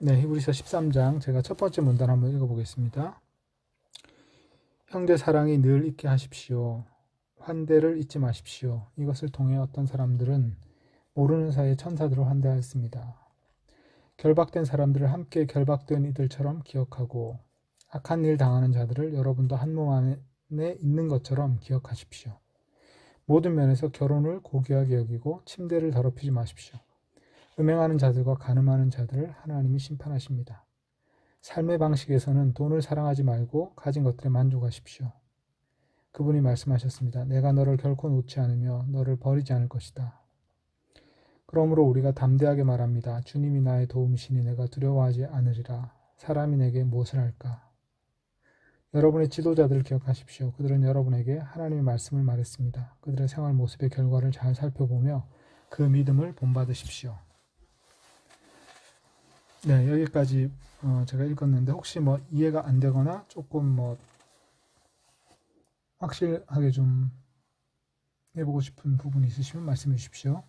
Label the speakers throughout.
Speaker 1: 네, 히브리서 13장 제가 첫 번째 문단 한번 읽어보겠습니다. 형제 사랑이 늘 있게 하십시오. 환대를 잊지 마십시오. 이것을 통해 어떤 사람들은 모르는 사이에 천사들을 환대하였습니다. 결박된 사람들을 함께 결박된 이들처럼 기억하고 악한 일 당하는 자들을 여러분도 한 몸 안에 있는 것처럼 기억하십시오. 모든 면에서 결혼을 고귀하게 여기고 침대를 더럽히지 마십시오. 음행하는 자들과 간음하는 자들을 하나님이 심판하십니다. 삶의 방식에서는 돈을 사랑하지 말고 가진 것들에 만족하십시오. 그분이 말씀하셨습니다. 내가 너를 결코 놓지 않으며 너를 버리지 않을 것이다. 그러므로 우리가 담대하게 말합니다. 주님이 나의 도움이시니 내가 두려워하지 않으리라. 사람이 내게 무엇을 할까? 여러분의 지도자들을 기억하십시오. 그들은 여러분에게 하나님의 말씀을 말했습니다. 그들의 생활 모습의 결과를 잘 살펴보며 그 믿음을 본받으십시오. 네, 여기까지 제가 읽었는데 혹시 뭐 이해가 안 되거나 조금 뭐 확실하게 좀 해보고 싶은 부분이 있으시면 말씀해 주십시오.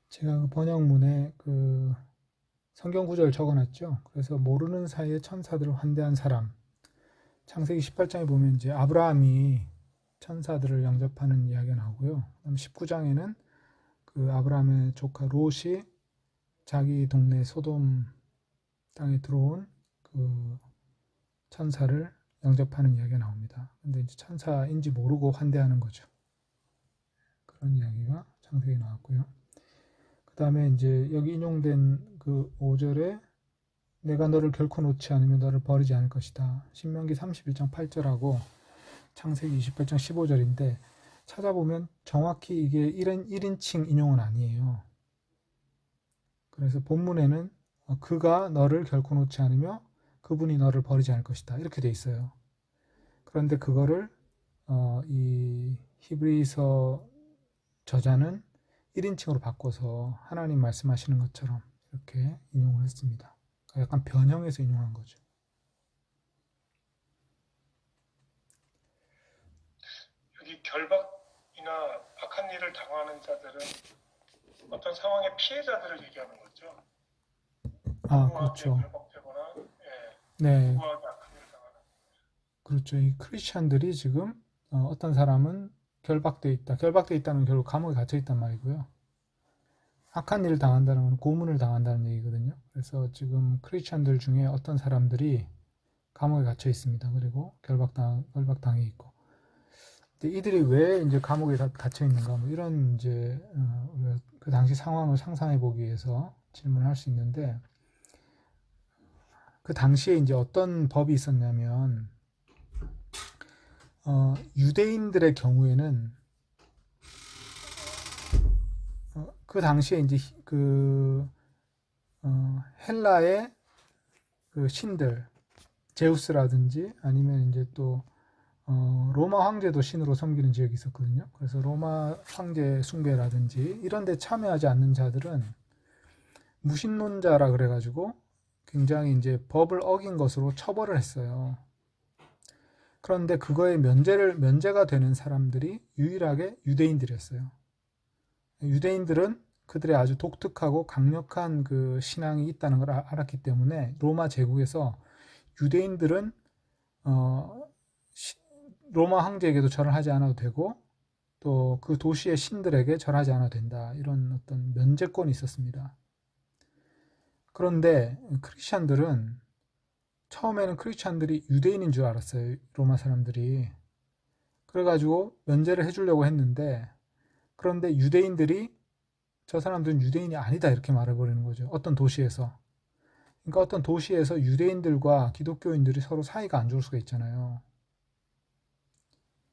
Speaker 1: 제가 그 번역문에 그 성경 구절을 적어놨죠. 그래서 모르는 사이에 천사들을 환대한 사람. 창세기 18장에 보면 이제 아브라함이 천사들을 영접하는 이야기가 나오고요. 그다음 19장에는 그 아브라함의 조카 롯이 자기 동네 소돔 땅에 들어온 그 천사를 영접하는 이야기가 나옵니다. 근데 이제 천사인지 모르고 환대하는 거죠. 그런 이야기가 창세기에 나왔고요. 그 다음에 이제 여기 인용된 그 5절에 내가 너를 결코 놓지 않으면 너를 버리지 않을 것이다. 신명기 31장 8절하고 창세기 28장 15절인데 찾아보면 정확히 이게 1인칭 인용은 아니에요. 그래서 본문에는 그가 너를 결코 놓지 않으며 그분이 너를 버리지 않을 것이다. 이렇게 돼 있어요. 그런데 그거를 이 히브리서 저자는 1인칭으로 바꿔서 하나님 말씀하시는 것처럼 이렇게 인용을 했습니다. 약간 변형해서 인용한 거죠.
Speaker 2: 여기 결박이나 악한 일을 당하는 자들은 어떤 상황의 피해자들을 얘기하는 거죠. 무고하게
Speaker 1: 그렇죠.
Speaker 2: 결박되거나
Speaker 1: 네,
Speaker 2: 무고하게 악한 일을 당하는.
Speaker 1: 그렇죠. 이 크리스찬들이 지금 어떤 사람은 결박돼 있다. 결박돼 있다는 결국 감옥에 갇혀 있단 말이고요. 악한 일을 당한다는 건 고문을 당한다는 얘기거든요. 그래서 지금 크리스찬들 중에 어떤 사람들이 감옥에 갇혀 있습니다. 그리고 결박당해 있고. 근데 이들이 왜 이제 감옥에 갇혀 있는가? 뭐 이런 이제 우리가 그 당시 상황을 상상해 보기 위해서 질문을 할 수 있는데 그 당시에 이제 어떤 법이 있었냐면 유대인들의 경우에는 그 당시에 이제 그 헬라의 그 신들 제우스라든지 아니면 이제 또 로마 황제도 신으로 섬기는 지역이 있었거든요. 그래서 로마 황제 숭배라든지 이런 데 참여하지 않는 자들은 무신론자라 그래가지고 굉장히 이제 법을 어긴 것으로 처벌을 했어요. 그런데 그거에 면제가 되는 사람들이 유일하게 유대인들이었어요. 유대인들은 그들의 아주 독특하고 강력한 그 신앙이 있다는 걸 알았기 때문에 로마 제국에서 유대인들은 어, 로마 황제에게도 절을 하지 않아도 되고 또 그 도시의 신들에게 절하지 않아도 된다. 이런 어떤 면제권이 있었습니다. 그런데 크리스찬들은 처음에는 크리스찬들이 유대인인 줄 알았어요. 로마 사람들이. 그래가지고 면제를 해주려고 했는데 그런데 유대인들이 저 사람들은 유대인이 아니다 이렇게 말해버리는 거죠. 어떤 도시에서. 그러니까 어떤 도시에서 유대인들과 기독교인들이 서로 사이가 안 좋을 수가 있잖아요.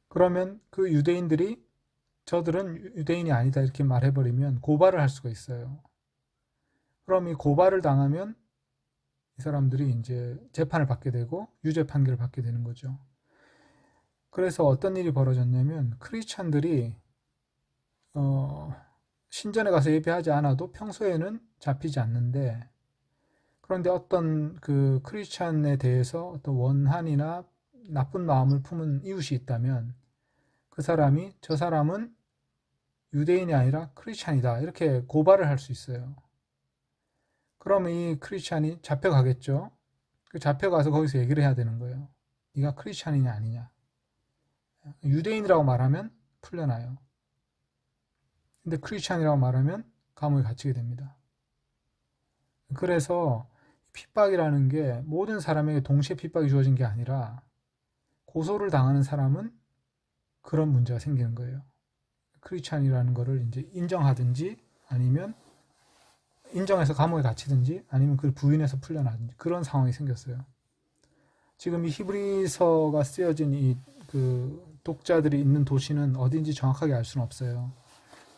Speaker 1: 그러면 그 유대인들이 저들은 유대인이 아니다 이렇게 말해버리면 고발을 할 수가 있어요. 그럼 이 고발을 당하면 이 사람들이 이제 재판을 받게 되고 유죄 판결을 받게 되는 거죠. 그래서 어떤 일이 벌어졌냐면 크리스찬들이 신전에 가서 예배하지 않아도 평소에는 잡히지 않는데, 그런데 어떤 그 크리스찬에 대해서 어떤 원한이나 나쁜 마음을 품은 이웃이 있다면 그 사람이 저 사람은 유대인이 아니라 크리스찬이다 이렇게 고발을 할 수 있어요. 그러면 이 크리스찬이 잡혀가겠죠. 그 잡혀가서 거기서 얘기를 해야 되는 거예요. 네가 크리스찬이냐 아니냐. 유대인이라고 말하면 풀려나요. 근데 크리스찬이라고 말하면 감옥에 갇히게 됩니다. 그래서 핍박이라는 게 모든 사람에게 동시에 핍박이 주어진 게 아니라 고소를 당하는 사람은 그런 문제가 생기는 거예요. 크리스찬이라는 거를 이제 인정하든지 아니면 인정해서 감옥에 갇히든지 아니면 그걸 부인해서 풀려나든지 그런 상황이 생겼어요. 지금 이 히브리서가 쓰여진 이 그 독자들이 있는 도시는 어딘지 정확하게 알 수는 없어요.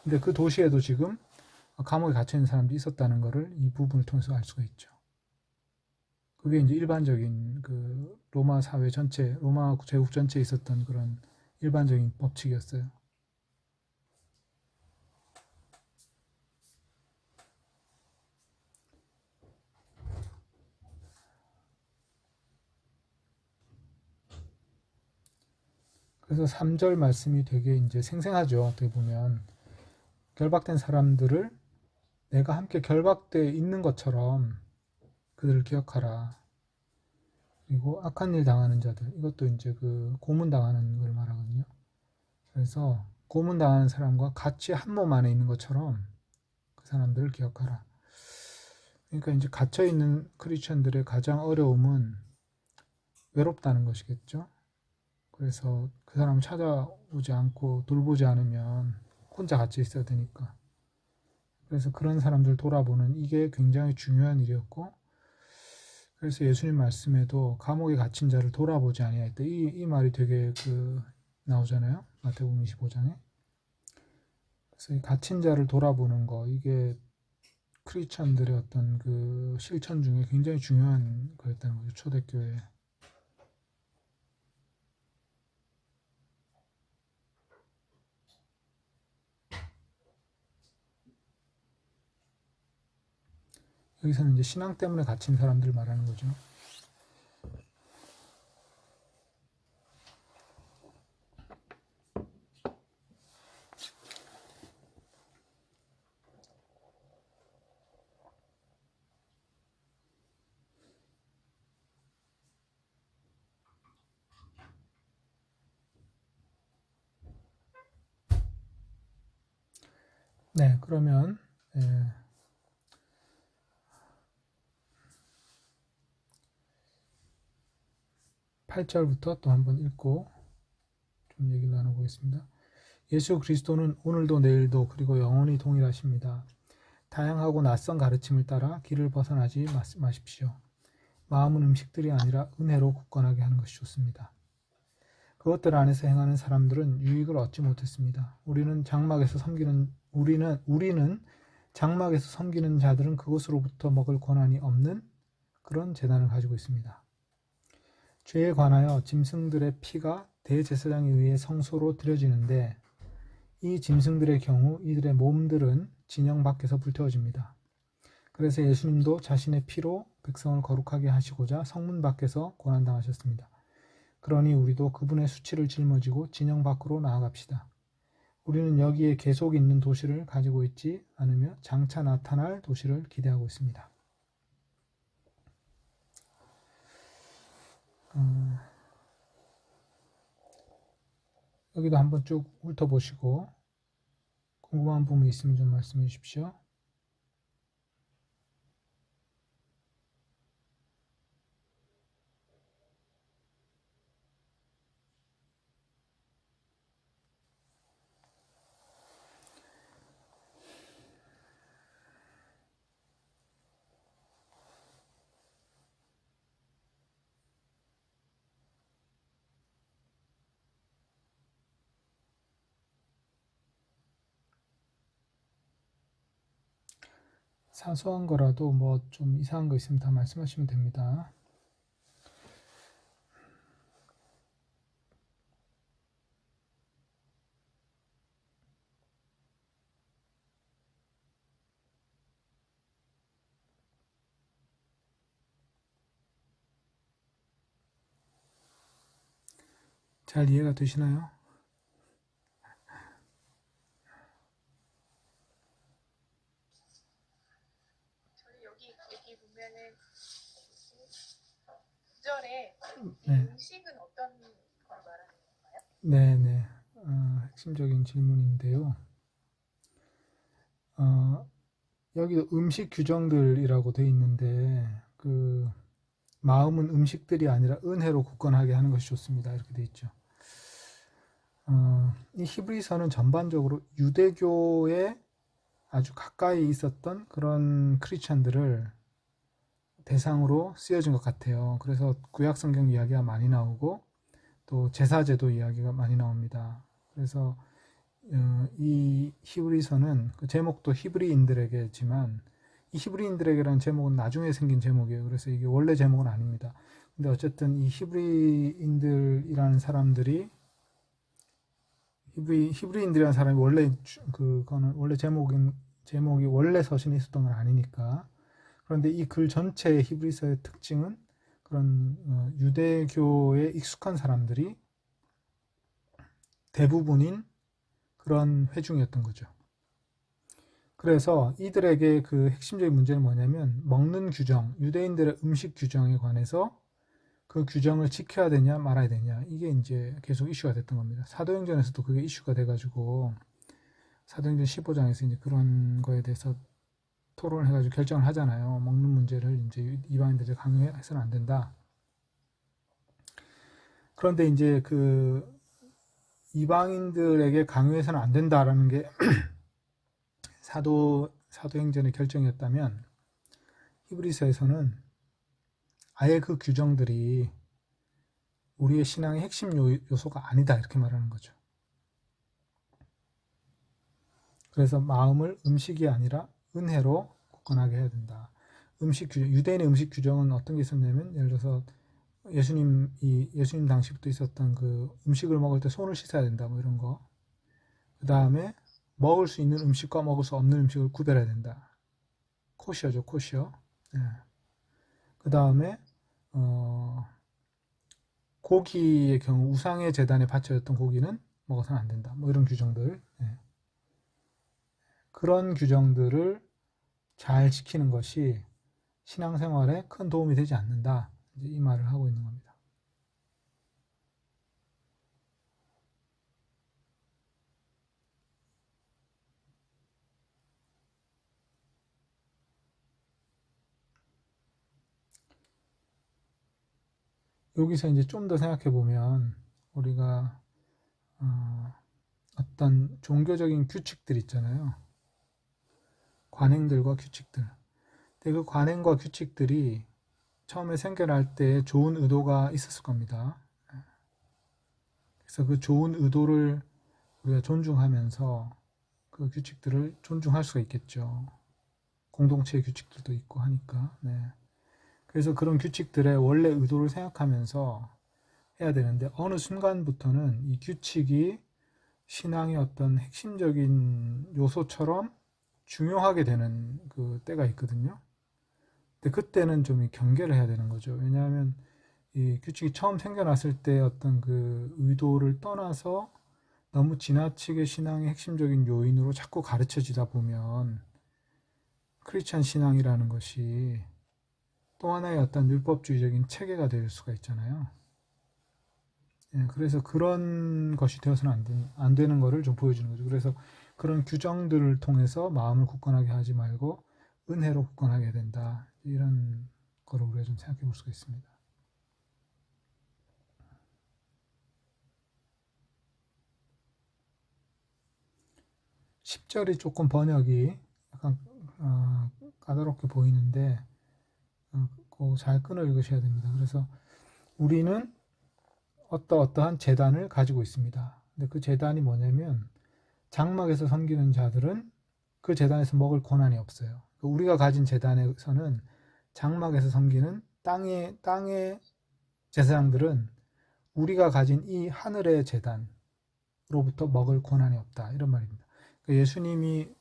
Speaker 1: 근데 그 도시에도 지금 감옥에 갇혀 있는 사람들이 있었다는 것을 이 부분을 통해서 알 수가 있죠. 그게 이제 일반적인 그 로마 사회 전체, 로마 제국 전체에 있었던 그런 일반적인 법칙이었어요. 그래서 3절 말씀이 되게 이제 생생하죠. 어떻게 보면 결박된 사람들을 내가 함께 결박되어 있는 것처럼 그들을 기억하라. 그리고 악한 일 당하는 자들, 이것도 이제 그 고문 당하는 걸 말하거든요. 그래서 고문 당하는 사람과 같이 한 몸 안에 있는 것처럼 그 사람들을 기억하라. 그러니까 이제 갇혀 있는 크리스천들의 가장 어려움은 외롭다는 것이겠죠. 그래서 그 사람을 찾아오지 않고 돌보지 않으면 혼자 갇혀 있어야 되니까. 그래서 그런 사람들 돌아보는 이게 굉장히 중요한 일이었고, 그래서 예수님 말씀에도 감옥에 갇힌 자를 돌아보지 아니하였다. 이 말이 되게 나오잖아요. 마태복음 25장에. 그래서 이 갇힌 자를 돌아보는 거, 이게 크리스천들의 어떤 그 실천 중에 굉장히 중요한 거였다는 거죠. 초대교회. 여기서는 이제 신앙 때문에 갇힌 사람들 말하는 거죠. 네, 그러면 8절부터 또 한번 읽고 좀 얘기를 나눠보겠습니다. 예수 그리스도는 오늘도 내일도 그리고 영원히 동일하십니다. 다양하고 낯선 가르침을 따라 길을 벗어나지 마십시오. 마음은 음식들이 아니라 은혜로 굳건하게 하는 것이 좋습니다. 그것들 안에서 행하는 사람들은 유익을 얻지 못했습니다. 우리는 장막에서 섬기는 자들은 그것으로부터 먹을 권한이 없는 그런 재단을 가지고 있습니다. 죄에 관하여 짐승들의 피가 대제사장에 의해 성소로 드려지는데 이 짐승들의 경우 이들의 몸들은 진영 밖에서 불태워집니다. 그래서 예수님도 자신의 피로 백성을 거룩하게 하시고자 성문 밖에서 고난당하셨습니다. 그러니 우리도 그분의 수치를 짊어지고 진영 밖으로 나아갑시다. 우리는 여기에 계속 있는 도시를 가지고 있지 않으며 장차 나타날 도시를 기대하고 있습니다. 여기도 한번 쭉 훑어보시고 궁금한 부분이 있으면 좀 말씀해 주십시오. 사소한 거라도 뭐 좀 이상한 거 있으면 다 말씀하시면 됩니다. 잘 이해가 되시나요?
Speaker 3: 저는 여기 보면은 9절에 이
Speaker 1: 네.
Speaker 3: 음식은 어떤 걸 말하는 건가요?
Speaker 1: 네네. 핵심적인 질문인데요. 여기도 음식 규정들이라고 돼 있는데, 그, 마음은 음식들이 아니라 은혜로 굳건하게 하는 것이 좋습니다. 이렇게 돼 있죠. 이 히브리서는 전반적으로 유대교에 아주 가까이 있었던 그런 크리스천들을 대상으로 쓰여진 것 같아요. 그래서 구약 성경 이야기가 많이 나오고 또 제사제도 이야기가 많이 나옵니다. 그래서 이 히브리서는 그 제목도 히브리인들에게지만 이 히브리인들에게라는 제목은 나중에 생긴 제목이에요. 그래서 이게 원래 제목은 아닙니다. 근데 어쨌든 이 히브리인들이라는 사람들이 히브리인들이라는 사람이 원래 그거는 원래 제목이 원래 서신에 있었던 건 아니니까. 그런데 이 글 전체의 히브리서의 특징은 그런 유대교에 익숙한 사람들이 대부분인 그런 회중이었던 거죠. 그래서 이들에게 그 핵심적인 문제는 뭐냐면 먹는 규정, 유대인들의 음식 규정에 관해서 그 규정을 지켜야 되냐 말아야 되냐 이게 이제 계속 이슈가 됐던 겁니다. 사도행전에서도 그게 이슈가 돼가지고 사도행전 15장에서 이제 그런 거에 대해서 토론을 해가지고 결정을 하잖아요. 먹는 문제를 이제 이방인들이 강요해서는 안 된다. 그런데 이제 그 이방인들에게 강요해서는 안 된다라는 게 사도행전의 결정이었다면 히브리서에서는 아예 그 규정들이 우리의 신앙의 핵심 요소가 아니다 이렇게 말하는 거죠. 그래서 마음을 음식이 아니라 은혜로 굳건하게 해야 된다. 유대인의 음식 규정은 어떤 게 있었냐면 예를 들어서 예수님 당시부터 있었던 그 음식을 먹을 때 손을 씻어야 된다 뭐 이런 거. 그 다음에 먹을 수 있는 음식과 먹을 수 없는 음식을 구별해야 된다. 코시어죠, 코시어. 네. 그 다음에 고기의 경우 우상의 제단에 바쳐졌던 고기는 먹어서는 안 된다. 뭐 이런 규정들. 네. 그런 규정들을 잘 지키는 것이 신앙생활에 큰 도움이 되지 않는다. 이제 이 말을 하고 있는 겁니다. 여기서 이제 좀 더 생각해 보면 우리가 어떤 종교적인 규칙들 있잖아요. 관행들과 규칙들. 근데 그 관행과 규칙들이 처음에 생겨날 때 좋은 의도가 있었을 겁니다. 그래서 그 좋은 의도를 우리가 존중하면서 그 규칙들을 존중할 수가 있겠죠. 공동체의 규칙들도 있고 하니까. 네. 그래서 그런 규칙들의 원래 의도를 생각하면서 해야 되는데 어느 순간부터는 이 규칙이 신앙의 어떤 핵심적인 요소처럼 중요하게 되는 그 때가 있거든요. 근데 그때는 좀 경계를 해야 되는 거죠. 왜냐하면 이 규칙이 처음 생겨났을 때 어떤 그 의도를 떠나서 너무 지나치게 신앙의 핵심적인 요인으로 자꾸 가르쳐지다 보면 크리스찬 신앙이라는 것이 또 하나의 어떤 율법주의적인 체계가 될 수가 있잖아요. 예, 그래서 그런 것이 되어서는 안 되는 거를 좀 보여주는 거죠. 그래서 그런 규정들을 통해서 마음을 굳건하게 하지 말고 은혜로 굳건하게 해야 된다. 이런 거를 우리가 좀 생각해 볼 수가 있습니다. (10절이) 조금 번역이 약간 까다롭게 보이는데 그거 잘 끊어 읽으셔야 됩니다. 그래서 우리는 어떠한 제단을 가지고 있습니다. 근데 그 제단이 뭐냐면 장막에서 섬기는 자들은 그 제단에서 먹을 권한이 없어요. 우리가 가진 제단에서는 장막에서 섬기는 땅의 제사장들은 우리가 가진 이 하늘의 제단으로부터 먹을 권한이 없다. 이런 말입니다. 그러니까 예수님이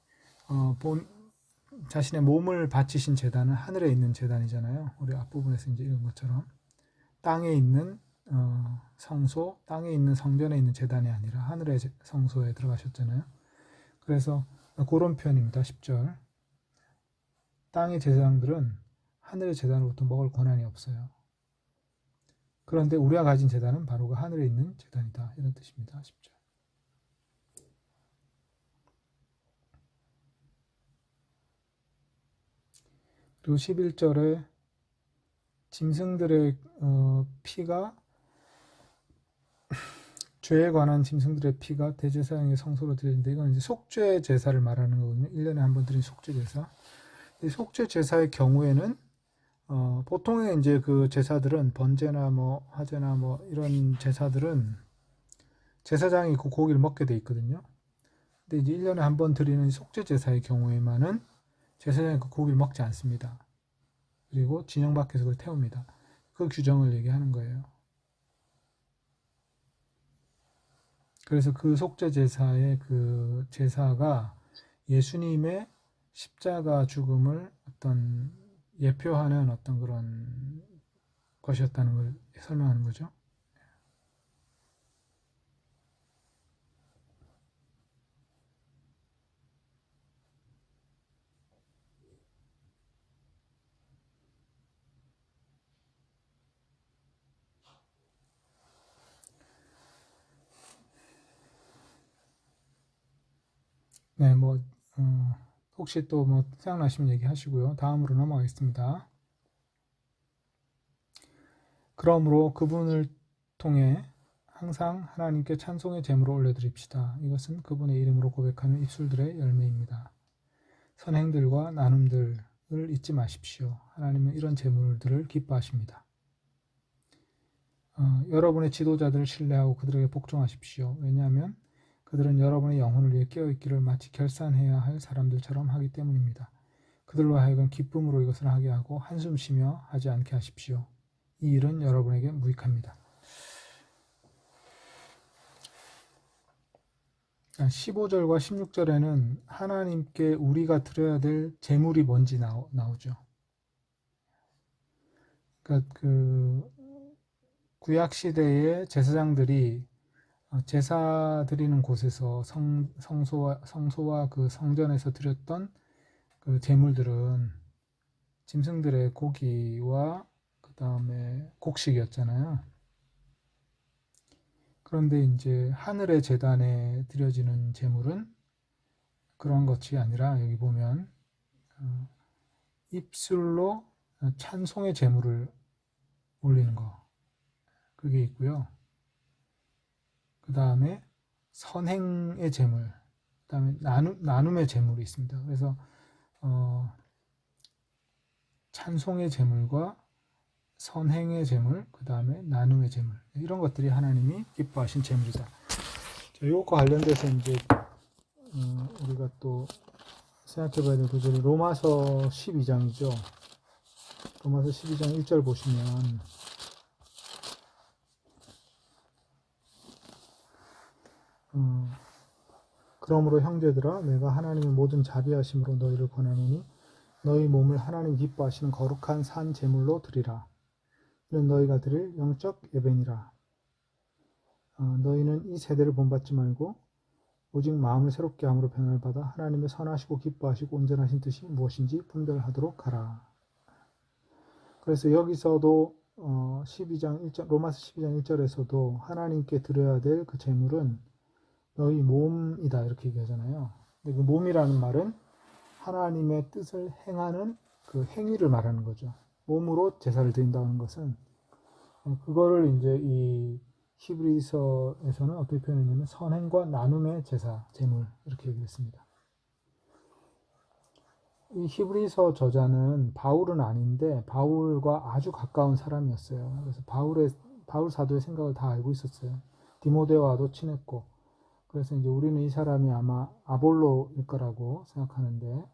Speaker 1: 자신의 몸을 바치신 제단은 하늘에 있는 제단이잖아요. 우리 앞부분에서 이제 이런 것처럼 땅에 있는 성소, 땅에 있는 성전에 있는 제단이 아니라 하늘의 성소에 들어가셨잖아요. 그래서 그런 표현입니다. 10절. 땅의 제사장들은 하늘의 제단으로부터 먹을 권한이 없어요. 그런데 우리가 가진 제단은 바로 그 하늘에 있는 제단이다. 이런 뜻입니다. 10절. 그리고 11절에 짐승들의 피가 죄에 관한 짐승들의 피가 대제사장의 성소로 드려진다. 이건 이제 속죄 제사를 말하는 거거든요. 1년에 한 번 드린 속죄 제사. 이 속죄 제사의 경우에는 보통의 이제 그 제사들은 번제나 뭐 화제나 뭐 이런 제사들은 제사장이 그 고기를 먹게 돼 있거든요. 근데 이제 1년에 한 번 드리는 속죄 제사의 경우에만은 제사장이 그 고기를 먹지 않습니다. 그리고 진영 밖에서 그걸 태웁니다. 그 규정을 얘기하는 거예요. 그래서 그 속죄 제사의 그 제사가 예수님의 십자가 죽음을 어떤 예표하는 어떤 그런 것이었다는 걸 설명하는 거죠. 네, 뭐 혹시 또 뭐 생각나시면 얘기하시고요. 다음으로 넘어가겠습니다. 그러므로 그분을 통해 항상 하나님께 찬송의 제물을 올려드립시다. 이것은 그분의 이름으로 고백하는 입술들의 열매입니다. 선행들과 나눔들을 잊지 마십시오. 하나님은 이런 제물들을 기뻐하십니다. 여러분의 지도자들을 신뢰하고 그들에게 복종하십시오. 왜냐하면 그들은 여러분의 영혼을 위해 깨어있기를 마치 결산해야 할 사람들처럼 하기 때문입니다. 그들로 하여금 기쁨으로 이것을 하게 하고 한숨 쉬며 하지 않게 하십시오. 이 일은 여러분에게 무익합니다. 15절과 16절에는 하나님께 우리가 드려야 될 제물이 뭔지 나오죠. 그러니까 그 구약 시대의 제사장들이 제사 드리는 곳에서 성소와 그 성전에서 드렸던 그 제물들은 짐승들의 고기와 그 다음에 곡식이었잖아요. 그런데 이제 하늘의 제단에 드려지는 제물은 그런 것이 아니라 여기 보면 입술로 찬송의 제물을 올리는 거, 그게 있고요. 그 다음에 선행의 제물, 그 다음에 나눔의 제물이 있습니다. 그래서 찬송의 제물과 선행의 제물, 그 다음에 나눔의 제물, 이런 것들이 하나님이 기뻐하신 제물이다. 이것과 관련돼서 이제 우리가 또 생각해봐야 될 구절이 로마서 12장이죠. 로마서 12장 1절 보시면 그러므로 형제들아 내가 하나님의 모든 자비하심으로 너희를 권하노니 너희 몸을 하나님 기뻐하시는 거룩한 산 제물로 드리라. 이는 너희가 드릴 영적 예배니라. 너희는 이 세대를 본받지 말고 오직 마음을 새롭게 함으로 변화를 받아 하나님의 선하시고 기뻐하시고 온전하신 뜻이 무엇인지 분별하도록 하라. 그래서 여기서도 12장 1절, 로마서 12장 1절에서도 하나님께 드려야 될 그 제물은 너희 몸이다 이렇게 얘기하잖아요. 근데 그 몸이라는 말은 하나님의 뜻을 행하는 그 행위를 말하는 거죠. 몸으로 제사를 드린다는 것은 그거를 이제 이 히브리서에서는 어떻게 표현했냐면 선행과 나눔의 제사, 제물 이렇게 얘기했습니다. 이 히브리서 저자는 바울은 아닌데 바울과 아주 가까운 사람이었어요. 그래서 바울 사도의 생각을 다 알고 있었어요. 디모데와도 친했고, 그래서 이제 우리는 이 사람이 아마 아볼로일 거라고 생각하는데,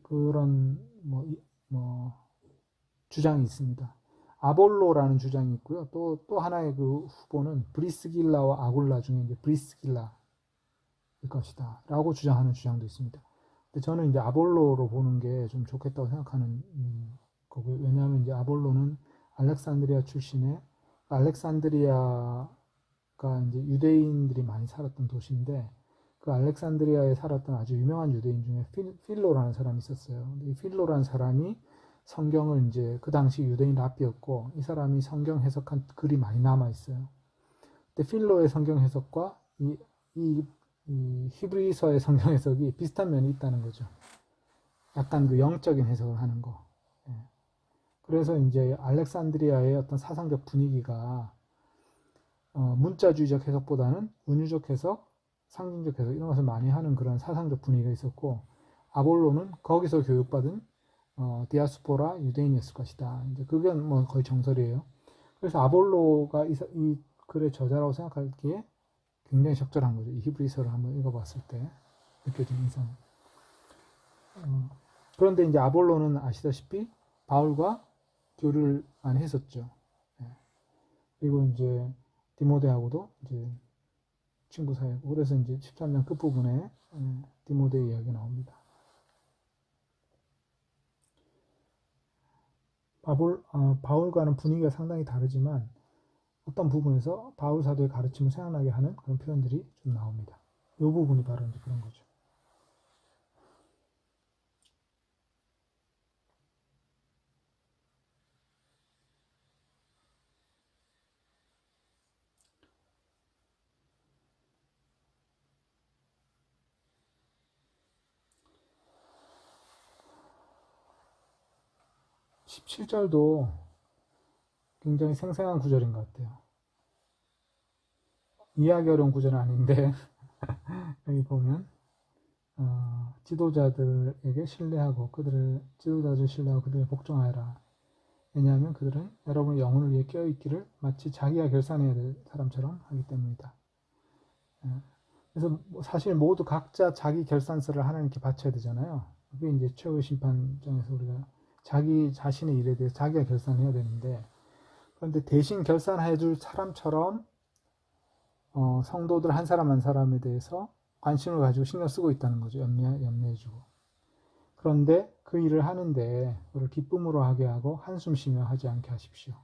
Speaker 1: 그런 주장이 있습니다. 아볼로라는 주장이 있고요. 또 하나의 그 후보는 브리스길라와 아굴라 중에 이제 브리스길라일 것이다 라고 주장하는 주장도 있습니다. 근데 저는 이제 아볼로로 보는 게 좀 좋겠다고 생각하는 거고요. 왜냐하면 이제 아볼로는 알렉산드리아 출신의 알렉산드리아가 이제 유대인들이 많이 살았던 도시인데 그 알렉산드리아에 살았던 아주 유명한 유대인 중에 필로라는 사람이 있었어요. 근데 이 필로라는 사람이 성경을 이제 그 당시 유대인 랍비였고 이 사람이 성경 해석한 글이 많이 남아 있어요. 근데 필로의 성경 해석과 이 히브리서의 성경 해석이 비슷한 면이 있다는 거죠. 약간 그 영적인 해석을 하는 거. 예. 그래서 이제 알렉산드리아의 어떤 사상적 분위기가 문자주의적 해석보다는 운유적 해석, 상징적 해석 이런 것을 많이 하는 그런 사상적 분위기가 있었고 아볼로는 거기서 교육받은 디아스포라 유대인이었을 것이다. 이제 그게 뭐 거의 정설이에요. 그래서 아볼로가 이 글의 저자라고 생각하기에 굉장히 적절한 거죠. 이 히브리서를 한번 읽어봤을 때 느껴지는 인상. 그런데 이제 아볼로는 아시다시피 바울과 교류를 많이 했었죠. 예. 그리고 이제 디모데하고도 이제 친구 사이고 그래서 이제 13장 끝부분에 디모데 이야기 나옵니다. 바울과는 분위기가 상당히 다르지만 어떤 부분에서 바울 사도의 가르침을 생각나게 하는 그런 표현들이 좀 나옵니다. 이 부분이 바로 이제 그런 거죠. 17절도 굉장히 생생한 구절인 것 같아요. 이해하기 어려운 구절은 아닌데 여기 보면 지도자들에게 신뢰하고 지도자들 신뢰하고 그들을 복종하여라. 왜냐하면 그들은 여러분의 영혼을 위해 깨어있기를 마치 자기가 결산해야 될 사람처럼 하기 때문이다. 그래서 사실 모두 각자 자기 결산서를 하나님께 바쳐야 되잖아요. 그게 이제 최후의 심판장에서 우리가 자기 자신의 일에 대해서 자기가 결산해야 되는데 그런데 대신 결산해 줄 사람처럼 성도들 한 사람 한 사람에 대해서 관심을 가지고 신경 쓰고 있다는 거죠. 염려해주고. 그런데 그 일을 하는데 그를 기쁨으로 하게 하고 한숨 쉬며 하지 않게 하십시오.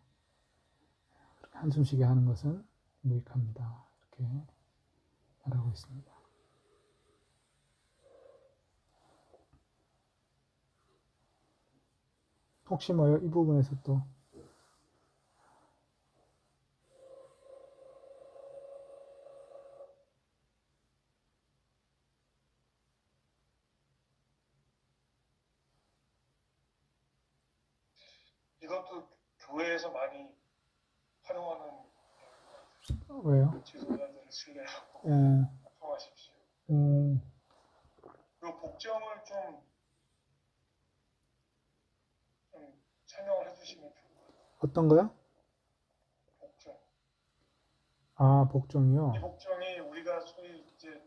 Speaker 1: 한숨 쉬게 하는 것은 무익합니다. 이렇게 말하고 있습니다. 혹시 뭐 이 부분에서 또
Speaker 2: 이것도 교회에서 많이 활용하는
Speaker 1: 왜요?
Speaker 2: 지도자들을 신뢰하고
Speaker 1: 예,
Speaker 2: 복종하십시오.
Speaker 1: 음,
Speaker 2: 그 복종을 좀 설명을 해주시면 좋을 것 같아요.
Speaker 1: 어떤 거요?
Speaker 2: 복종.
Speaker 1: 아, 복종이요?
Speaker 2: 이 복종이 우리가 소위 이제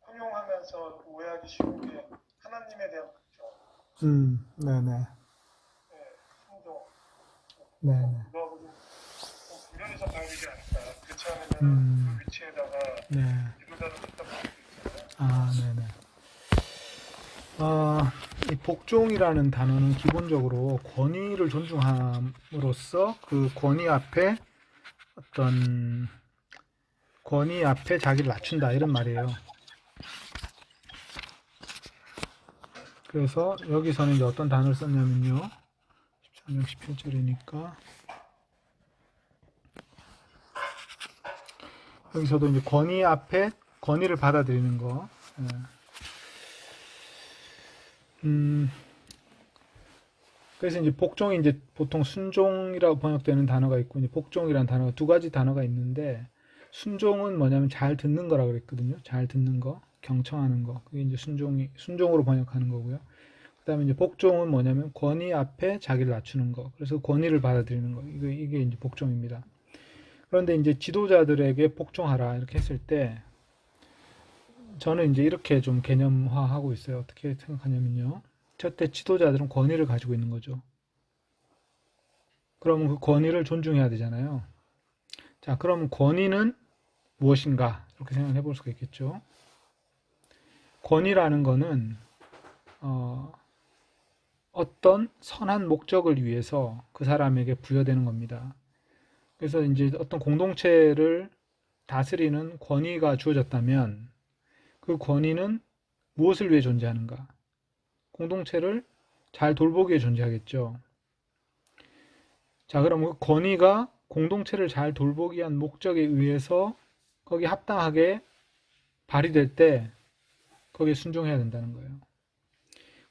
Speaker 2: 혼용하면서 오해하기 쉬운 게 하나님에 대한 복종,
Speaker 1: 네네.
Speaker 2: 순종,
Speaker 1: 네네.
Speaker 2: 그거하고 좀 분별해서 봐야 되지 않을까. 그렇지 않으면 그 위치에다가
Speaker 1: 네.
Speaker 2: 지도자를 갖다 놓을 수 있잖아요.
Speaker 1: 아, 네네. 이 복종이라는 단어는 기본적으로 권위를 존중함으로써 그 권위 앞에 자기를 낮춘다 이런 말이에요. 그래서 여기서는 이제 어떤 단어를 썼냐면요. 13장 17절이니까 여기서도 이제 권위 앞에 권위를 받아들이는 거. 예. 그래서 이제 복종이 이제 보통 순종이라고 번역되는 단어가 있고 이제 복종이라는 단어가 두 가지 단어가 있는데 순종은 뭐냐면 잘 듣는 거라 그랬거든요. 잘 듣는 거, 경청하는 거. 그게 이제 순종으로 번역하는 거고요. 그다음에 이제 복종은 뭐냐면 권위 앞에 자기를 낮추는 거. 그래서 권위를 받아들이는 거. 이게 이제 복종입니다. 그런데 이제 지도자들에게 복종하라 이렇게 했을 때 저는 이제 이렇게 좀 개념화하고 있어요. 어떻게 생각하냐면요. 첫째, 지도자들은 권위를 가지고 있는 거죠. 그러면 그 권위를 존중해야 되잖아요. 자, 그럼 권위는 무엇인가? 이렇게 생각해 볼 수가 있겠죠. 권위라는 거는 어떤 선한 목적을 위해서 그 사람에게 부여되는 겁니다. 그래서 이제 어떤 공동체를 다스리는 권위가 주어졌다면 그 권위는 무엇을 위해 존재하는가? 공동체를 잘 돌보기 위해 존재하겠죠. 자, 그럼 그 권위가 공동체를 잘 돌보기 위한 목적에 의해서 거기에 합당하게 발휘될 때 거기에 순종해야 된다는 거예요.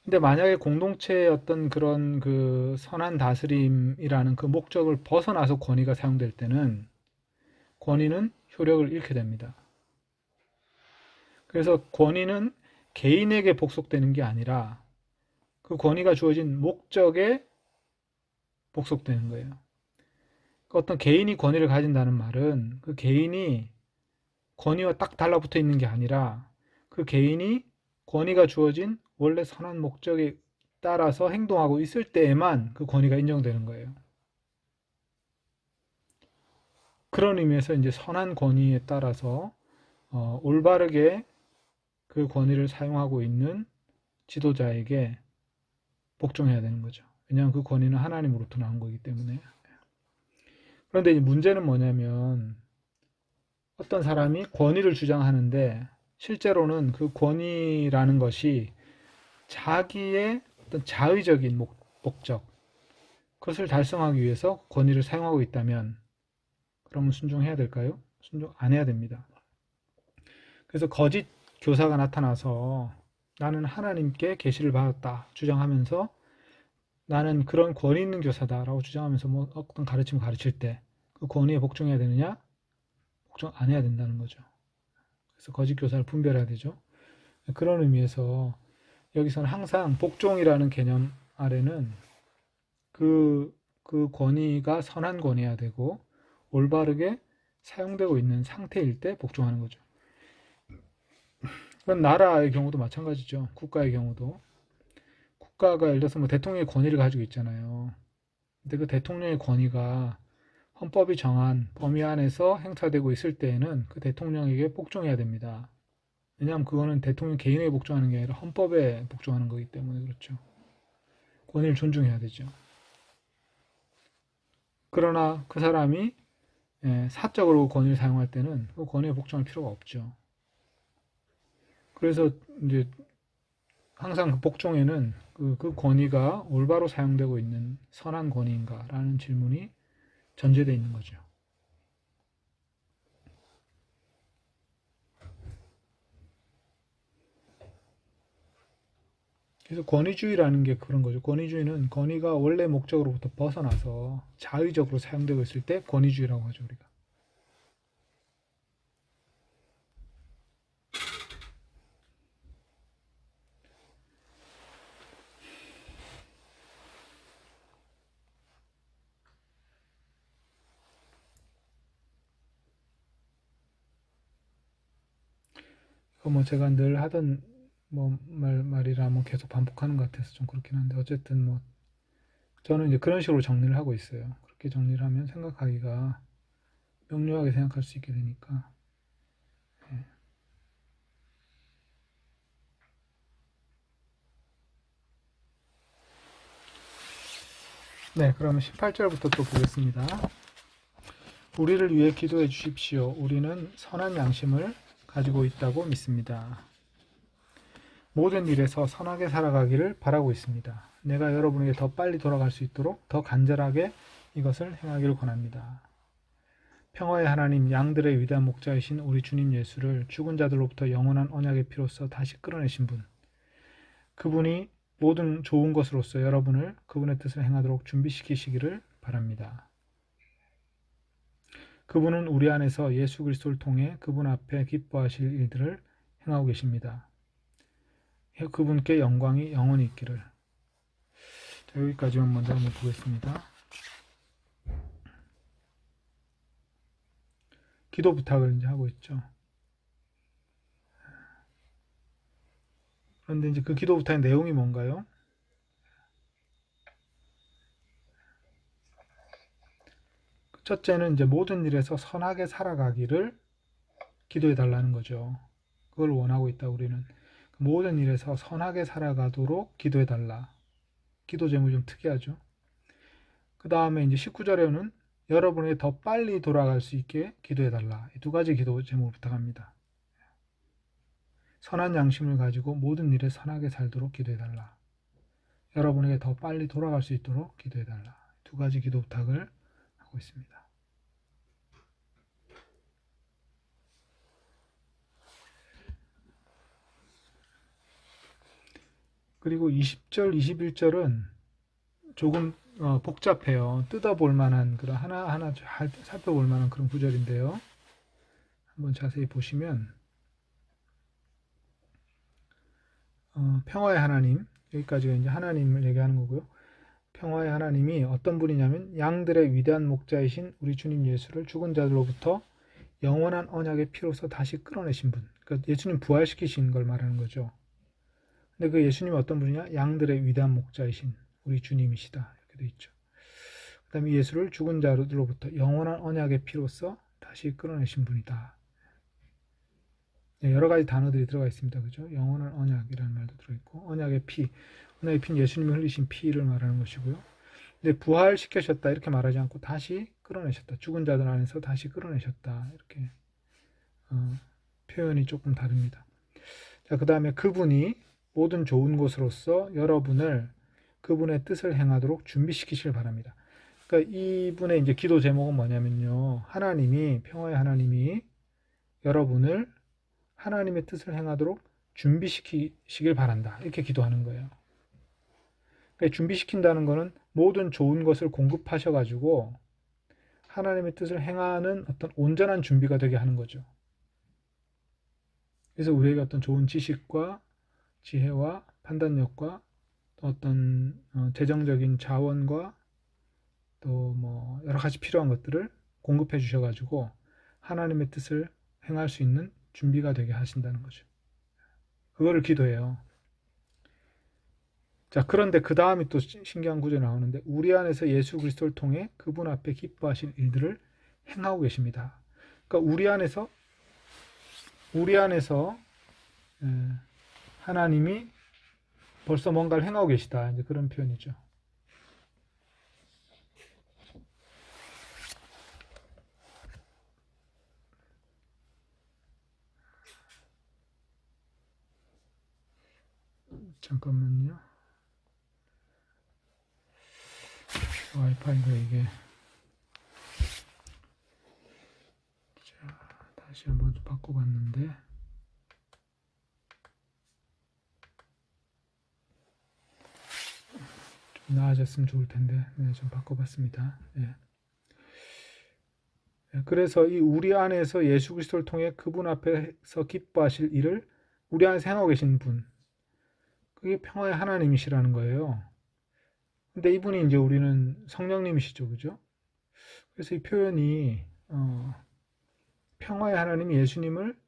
Speaker 1: 근데 만약에 공동체의 어떤 그런 그 선한 다스림이라는 그 목적을 벗어나서 권위가 사용될 때는 권위는 효력을 잃게 됩니다. 그래서 권위는 개인에게 복속되는 게 아니라 그 권위가 주어진 목적에 복속되는 거예요. 어떤 개인이 권위를 가진다는 말은 그 개인이 권위와 딱 달라붙어 있는 게 아니라 그 개인이 권위가 주어진 원래 선한 목적에 따라서 행동하고 있을 때에만 그 권위가 인정되는 거예요. 그런 의미에서 이제 선한 권위에 따라서 올바르게 그 권위를 사용하고 있는 지도자에게 복종해야 되는 거죠. 왜냐하면 그 권위는 하나님으로부터 나온 거기 때문에. 그런데 이제 문제는 뭐냐면 어떤 사람이 권위를 주장하는데 실제로는 그 권위라는 것이 자기의 어떤 자의적인 목적, 그것을 달성하기 위해서 권위를 사용하고 있다면 그러면 순종해야 될까요? 순종 안 해야 됩니다. 그래서 거짓 교사가 나타나서 나는 하나님께 계시를 받았다 주장하면서 나는 그런 권위 있는 교사다라고 주장하면서 뭐 어떤 가르침을 가르칠 때 그 권위에 복종해야 되느냐? 복종 안 해야 된다는 거죠. 그래서 거짓 교사를 분별해야 되죠. 그런 의미에서 여기서는 항상 복종이라는 개념 아래는 그 권위가 선한 권위여야 되고 올바르게 사용되고 있는 상태일 때 복종하는 거죠. 그건 나라의 경우도 마찬가지죠. 국가의 경우도. 국가가 예를 들어서 뭐 대통령의 권위를 가지고 있잖아요. 근데 그 대통령의 권위가 헌법이 정한 범위 안에서 행사되고 있을 때에는 그 대통령에게 복종해야 됩니다. 왜냐하면 그거는 대통령 개인에게 복종하는 게 아니라 헌법에 복종하는 거기 때문에 그렇죠. 권위를 존중해야 되죠. 그러나 그 사람이 사적으로 권위를 사용할 때는 그 권위에 복종할 필요가 없죠. 그래서 이제 항상 그 복종에는 그 권위가 올바로 사용되고 있는 선한 권위인가라는 질문이 전제되어 있는 거죠. 그래서 권위주의라는 게 그런 거죠. 권위주의는 권위가 원래 목적으로부터 벗어나서 자의적으로 사용되고 있을 때 권위주의라고 하죠, 우리가. 뭐 제가 늘 하던 뭐 말이라 뭐 계속 반복하는 것 같아서 좀 그렇긴 한데 어쨌든 뭐 저는 이제 그런 식으로 정리를 하고 있어요. 그렇게 정리를 하면 생각하기가 명료하게 생각할 수 있게 되니까. 네, 그러면 18절부터 또 보겠습니다. 우리를 위해 기도해 주십시오. 우리는 선한 양심을 가지고 있다고 믿습니다. 모든 일에서 선하게 살아가기를 바라고 있습니다. 내가 여러분에게 더 빨리 돌아갈 수 있도록 더 간절하게 이것을 행하기를 권합니다. 평화의 하나님, 양들의 위대한 목자이신 우리 주님 예수를 죽은 자들로부터 영원한 언약의 피로써 다시 끌어내신 분, 그분이 모든 좋은 것으로서 여러분을 그분의 뜻을 행하도록 준비시키시기를 바랍니다. 그분은 우리 안에서 예수 그리스도를 통해 그분 앞에 기뻐하실 일들을 행하고 계십니다. 그분께 영광이 영원히 있기를. 자, 여기까지만 먼저 한번 보겠습니다. 기도 부탁을 이제 하고 있죠. 그런데 이제 그 기도 부탁의 내용이 뭔가요? 첫째는 이제 모든 일에서 선하게 살아가기를 기도해 달라는 거죠. 그걸 원하고 있다, 우리는. 모든 일에서 선하게 살아가도록 기도해 달라. 기도 제목이 좀 특이하죠. 그 다음에 이제 19절에는 여러분에게 더 빨리 돌아갈 수 있게 기도해달라. 이 두 가지 기도 제목을 부탁합니다. 선한 양심을 가지고 모든 일에 선하게 살도록 기도해달라. 여러분에게 더 빨리 돌아갈 수 있도록 기도해달라. 두 가지 기도 부탁을 하고 있습니다. 그리고 20절, 21절은 조금 복잡해요. 뜯어볼 만한 그런 하나하나 잘 살펴볼 만한 그런 구절인데요. 한번 자세히 보시면 평화의 하나님, 여기까지가 이제 하나님을 얘기하는 거고요. 평화의 하나님이 어떤 분이냐면 양들의 위대한 목자이신 우리 주님 예수를 죽은 자들로부터 영원한 언약의 피로서 다시 끌어내신 분. 그러니까 예수님 부활시키신 걸 말하는 거죠. 근데 그 예수님이 어떤 분이냐? 양들의 위대한 목자이신 우리 주님이시다. 이렇게 돼 있죠. 그 다음에 예수를 죽은 자들로부터 영원한 언약의 피로서 다시 끌어내신 분이다. 여러 가지 단어들이 들어가 있습니다. 그죠? 영원한 언약이라는 말도 들어있고, 언약의 피. 언약의 피는 예수님이 흘리신 피를 말하는 것이고요. 근데 부활시키셨다. 이렇게 말하지 않고 다시 끌어내셨다. 죽은 자들 안에서 다시 끌어내셨다. 이렇게 표현이 조금 다릅니다. 자, 그 다음에 그분이 모든 좋은 곳으로서 여러분을 그분의 뜻을 행하도록 준비시키시길 바랍니다. 그러니까 이분의 이제 기도 제목은 뭐냐면요. 하나님이, 평화의 하나님이 여러분을 하나님의 뜻을 행하도록 준비시키시길 바란다. 이렇게 기도하는 거예요. 그러니까 준비시킨다는 것은 모든 좋은 것을 공급하셔가지고 하나님의 뜻을 행하는 어떤 온전한 준비가 되게 하는 거죠. 그래서 우리에게 어떤 좋은 지식과 지혜와 판단력과 어떤 재정적인 자원과 또 뭐 여러 가지 필요한 것들을 공급해 주셔가지고 하나님의 뜻을 행할 수 있는 준비가 되게 하신다는 거죠. 그거를 기도해요. 자, 그런데 그 다음이 또 신기한 구절이 나오는데 우리 안에서 예수 그리스도를 통해 그분 앞에 기뻐하실 일들을 행하고 계십니다. 그러니까 우리 안에서 하나님이 벌써 뭔가를 행하고 계시다. 이제 그런 표현이죠. 잠깐만요. 와이파이가 이게 자, 다시 한번 바꿔봤는데 좀 나아졌으면 좋을 텐데 좀 바꿔봤습니다. 예. 그래서 이 우리 안에서 예수 그리스도를 통해 그분 앞에서 기뻐하실 일을 우리 안에서 행하고 계신 분, 그게 평화의 하나님이시라는 거예요. 근데 이분이 이제 우리는 성령님이시죠, 그죠? 그래서 이 표현이 평화의 하나님이 예수님을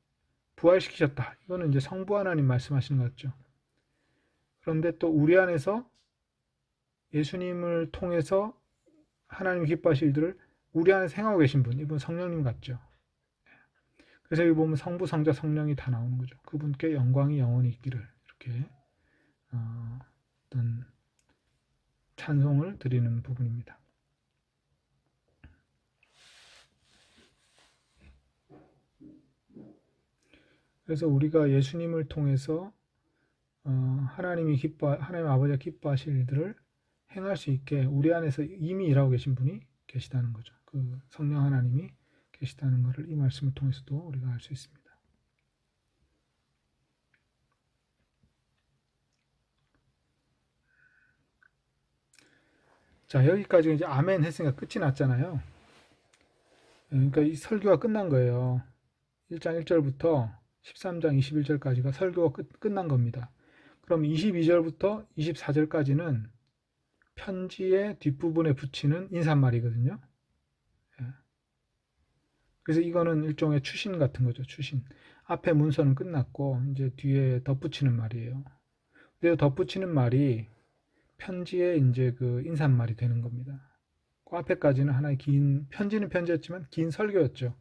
Speaker 1: 부활시키셨다. 이거는 이제 성부 하나님 말씀하시는 것 같죠. 그런데 또 우리 안에서 예수님을 통해서 하나님 기뻐하실 일들을 우리 안에서 행하고 계신 분, 이분 성령님 같죠. 그래서 여기 보면 성부, 성자, 성령이 다 나오는 거죠. 그분께 영광이 영원히 있기를 이렇게 어떤 찬송을 드리는 부분입니다. 그래서 우리가 예수님을 통해서 하나님 아버지가 기뻐하실 일들을 행할 수 있게 우리 안에서 이미 일하고 계신 분이 계시다는 거죠. 그 성령 하나님이 계시다는 것을 이 말씀을 통해서도 우리가 알 수 있습니다. 자, 여기까지 이제 아멘 했으니까 끝이 났잖아요. 그러니까 이 설교가 끝난 거예요. 1장 1절부터 13장 21절까지가 설교가 끝난 겁니다. 그럼 22절부터 24절까지는 편지의 뒷부분에 붙이는 인사말이거든요. 그래서 이거는 일종의 추신 같은 거죠. 추신. 앞에 문서는 끝났고 이제 뒤에 덧붙이는 말이에요. 근데 덧붙이는 말이 편지의 이제 그 인사말이 되는 겁니다. 그 앞에까지는 하나의 편지는 편지였지만 긴 설교였죠.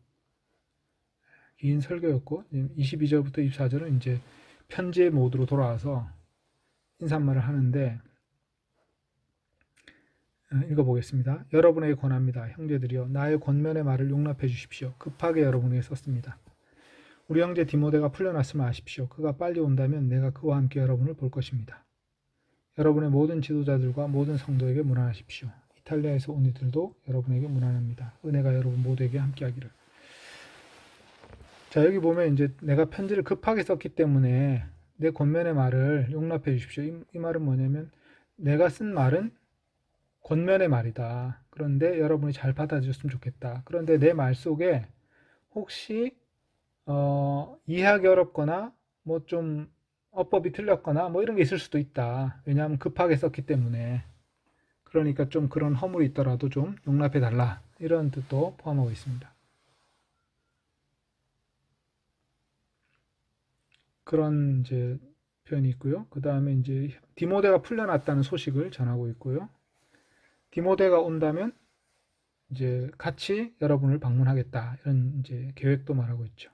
Speaker 1: 긴 설교였고 22절부터 24절은 이제 편지의 모드로 돌아와서 인사말을 하는데 읽어보겠습니다. 여러분에게 권합니다. 형제들이여 나의 권면의 말을 용납해 주십시오. 급하게 여러분에게 썼습니다. 우리 형제 디모데가 풀려났음을 아십시오. 그가 빨리 온다면 내가 그와 함께 여러분을 볼 것입니다. 여러분의 모든 지도자들과 모든 성도에게 문안하십시오. 이탈리아에서 온 이들도 여러분에게 문안합니다. 은혜가 여러분 모두에게 함께하기를. 자, 여기 보면 이제 내가 편지를 급하게 썼기 때문에 내 권면의 말을 용납해 주십시오. 이 말은 뭐냐면 내가 쓴 말은 권면의 말이다. 그런데 여러분이 잘 받아주셨으면 좋겠다. 그런데 내 말 속에 혹시 이해하기 어렵거나 뭐 좀 어법이 틀렸거나 뭐 이런 게 있을 수도 있다. 왜냐하면 급하게 썼기 때문에. 그러니까 좀 그런 허물이 있더라도 좀 용납해 달라. 이런 뜻도 포함하고 있습니다. 그런 이제 표현이 있고요. 그 다음에 이제 디모데가 풀려났다는 소식을 전하고 있고요. 디모데가 온다면 이제 같이 여러분을 방문하겠다. 이런 이제 계획도 말하고 있죠.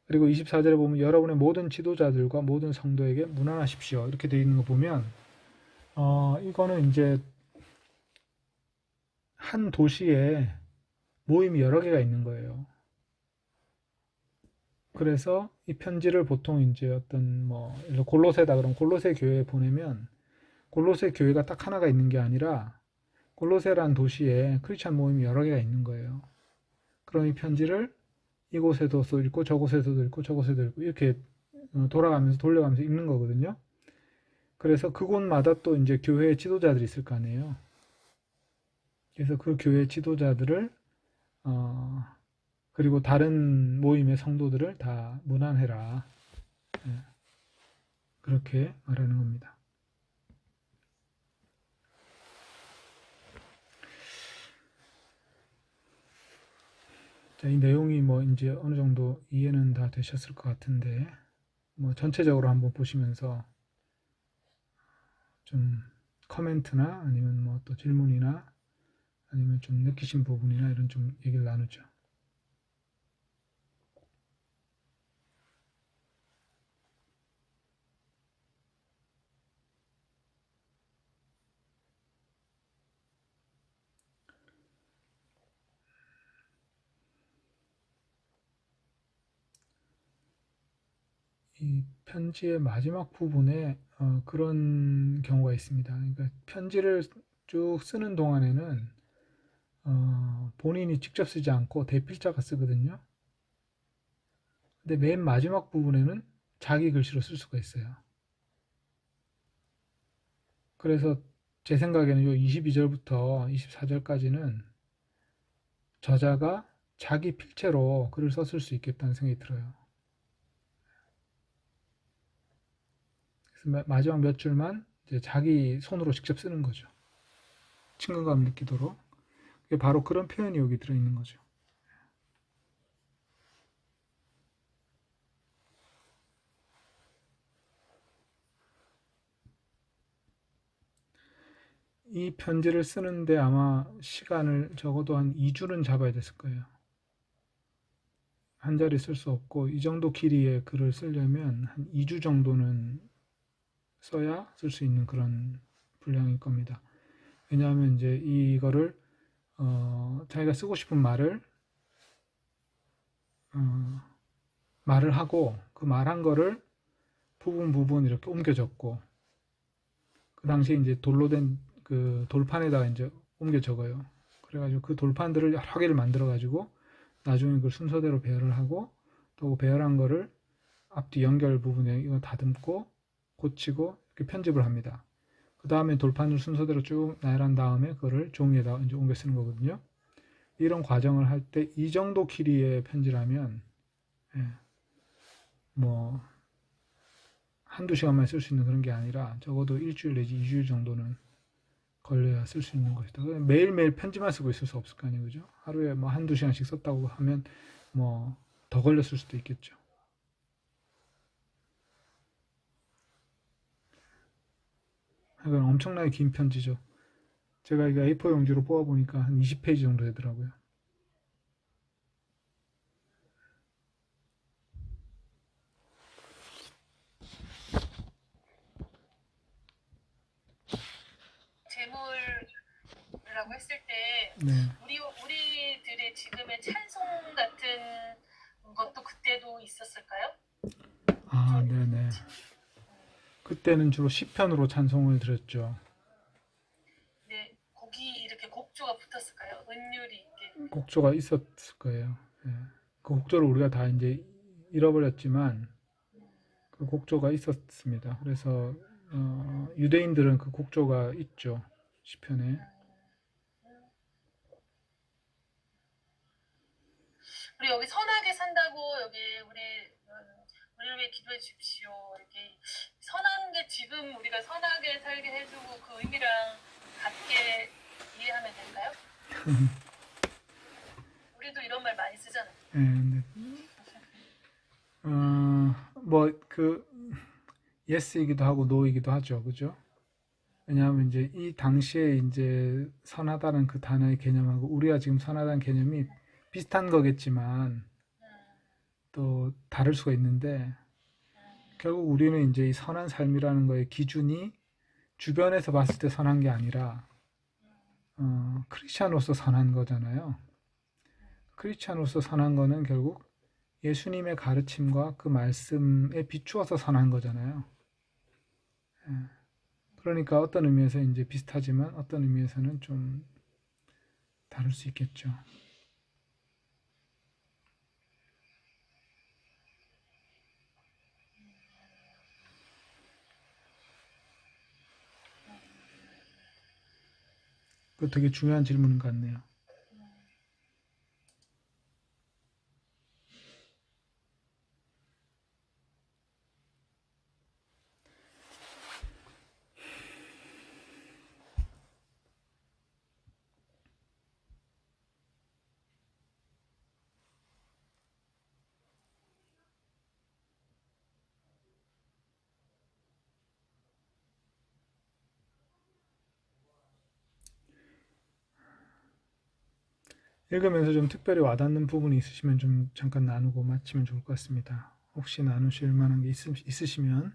Speaker 1: 그리고 24절에 보면 여러분의 모든 지도자들과 모든 성도에게 문안하십시오. 이렇게 되어 있는 거 보면 이거는 이제 한 도시에 모임이 여러 개가 있는 거예요. 그래서 이 편지를 보통 이제 어떤 뭐 골로새다 그러면 골로새 교회에 보내면 골로새 교회가 딱 하나가 있는 게 아니라 골로새란 도시에 크리스찬 모임이 여러 개가 있는 거예요. 그럼 이 편지를 이곳에도 읽고 저곳에서도 읽고 저곳에도 읽고 이렇게 돌려가면서 읽는 거거든요. 그래서 그곳마다 또 이제 교회 지도자들이 있을 거 아니에요. 그래서 그 교회 지도자들을 그리고 다른 모임의 성도들을 다 문안해라. 그렇게 말하는 겁니다. 자, 이 내용이 뭐 이제 어느 정도 이해는 다 되셨을 것 같은데, 뭐 전체적으로 한번 보시면서 좀 코멘트나 아니면 뭐 또 질문이나 아니면 좀 느끼신 부분이나 이런 좀 얘기를 나누죠. 이 편지의 마지막 부분에 그런 경우가 있습니다. 그러니까 편지를 쭉 쓰는 동안에는 본인이 직접 쓰지 않고 대필자가 쓰거든요. 근데 맨 마지막 부분에는 자기 글씨로 쓸 수가 있어요. 그래서 제 생각에는 요 22절부터 24절까지는 저자가 자기 필체로 글을 썼을 수 있겠다는 생각이 들어요. 그래서 마지막 몇 줄만 이제 자기 손으로 직접 쓰는 거죠. 친근감 느끼도록. 바로 그런 표현이 여기 들어있는 거죠. 이 편지를 쓰는데 아마 시간을 적어도 한 2주는 잡아야 됐을 거예요. 한 자리 쓸 수 없고 이 정도 길이의 글을 쓰려면 한 2주 정도는 써야 쓸 수 있는 그런 분량일 겁니다. 왜냐하면 이제 이거를 자기가 쓰고 싶은 말을 말을 하고 그 말한 거를 부분 이렇게 옮겨 적고 그 당시에 이제 돌로 된 그 돌판에다가 이제 옮겨 적어요. 그래가지고 그 돌판들을 여러 개를 만들어 가지고 나중에 그걸 순서대로 배열을 하고 또 배열한 거를 앞뒤 연결 부분에 이거 다듬고 고치고 이렇게 편집을 합니다. 그 다음에 돌판을 순서대로 쭉 나열한 다음에 그거를 종이에다 이제 옮겨 쓰는 거거든요. 이런 과정을 할 때 이 정도 길이의 편지라면 뭐 한두 시간만 쓸 수 있는 그런 게 아니라 적어도 일주일 내지 2주일 정도는 걸려야 쓸 수 있는 것이다. 매일매일 편지만 쓰고 있을 수 없을 거 아니에요. 그죠? 하루에 뭐 한두 시간씩 썼다고 하면 뭐 더 걸렸을 수도 있겠죠. 이건 엄청나게 긴 편지죠. 제가 이거 A4 용지로 뽑아보니까 한 20페이지 정도 되더라고요.
Speaker 3: 재물 했을 때
Speaker 1: 네.
Speaker 3: 우리들의 지금의 찬송 같은 것도 그때도 있었을까요?
Speaker 1: 아, 네네. 그때는 주로 시편으로 찬송을 드렸죠.
Speaker 3: 네, 곡이 이렇게 곡조가 붙었을까요? 은율이 있게.
Speaker 1: 곡조가 있었을 거예요. 예. 그 곡조를 우리가 다 이제 잃어버렸지만 그 곡조가 있었습니다. 그래서 유대인들은 그 곡조가 있죠. 시편에.
Speaker 3: 우리 여기 선하게 산다고 여기 우리를 위해 기도해 주십시오. 이렇게 선한 게 지금 우리가 선하게 살게 해주고 그 의미랑 같게 이해하면 될까요? 우리도 이런 말 많이 쓰잖아요.
Speaker 1: 예, 네. yes이기도 하고 no이기도 하죠. 그죠? 왜냐하면 이제 이 당시에 이제 선하다는 그 단어의 개념하고 우리가 지금 선하다는 개념이 비슷한 거겠지만 또 다를 수가 있는데 결국 우리는 이제 이 선한 삶이라는 거의 기준이 주변에서 봤을 때 선한 게 아니라 크리스찬으로서 선한 거잖아요. 크리스찬으로서 선한 거는 결국 예수님의 가르침과 그 말씀에 비추어서 선한 거잖아요. 예. 그러니까 어떤 의미에서 이제 비슷하지만 어떤 의미에서는 좀 다를 수 있겠죠. 그 되게 중요한 질문 같네요. 읽으면서 좀 특별히 와닿는 부분이 있으시면 좀 잠깐 나누고 마치면 좋을 것 같습니다. 혹시 나누실 만한 게 있으시면